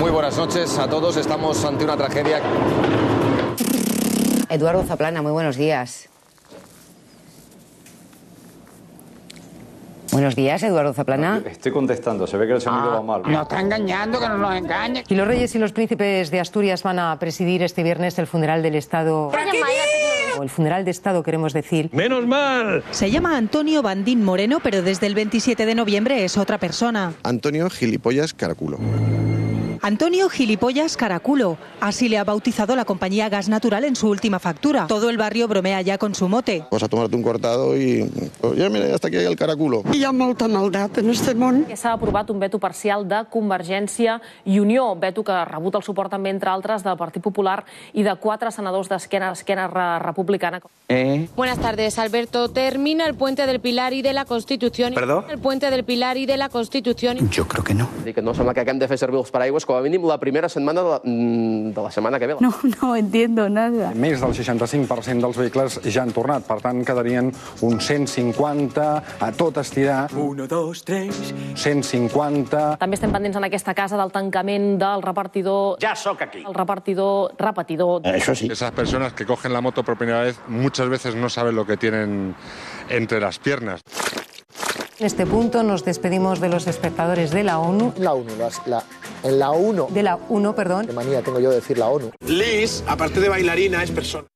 Muy buenas noches a todos. Estamos ante una tragedia. Eduardo Zaplana, muy buenos días. Buenos días, Eduardo Zaplana. Estoy contestando, se ve que el sonido va mal. Nos está engañando, que no nos engañe. Y los reyes y los príncipes de Asturias van a presidir este viernes el funeral del Estado. O el funeral de Estado, queremos decir. ¡Menos mal! Se llama Antonio Bandín Moreno, pero desde el 27 de noviembre es otra persona. Antonio Gilipollas Caraculo. Antonio Gilipollas Caraculo. Así le ha bautizado la compañía Gas Natural en su última factura. Todo el barrio bromea ya con su mote. Vas a tomarte un cortado i... Ja, mira, hasta aquí el Caraculo. Hi ha molta maldat en este món. S'ha aprovat un veto parcial de Convergència i Unió, veto que ha rebut el suport també, entre altres, del Partit Popular i de 4 senadors d'Esquerra Republicana. Buenas tardes, Alberto. Termina el puente del Pilar y de la Constitución. ¿Perdó? El puente del Pilar y de la Constitución. Jo crec que no. Que no sembla que haguem de fer servir els paraigües com a mínim la primera setmana de la setmana que ve. No entiendo nada. Més del 65% dels vehicles ja han tornat, per tant quedarien uns 150 a tot estirar. 1, 2, 3... 150... També estem pendents en aquesta casa del tancament del repartidor... Ja sóc aquí. El repartidor repetidor. Això sí. Esas personas que cogen la moto por primera vez muchas veces no saben lo que tienen entre las piernas. En este punto nos despedimos de los espectadores de la ONU. La ONU, en la ONU. De la ONU, perdón. Qué manía tengo yo de decir la ONU. Liz, aparte de bailarina, es persona.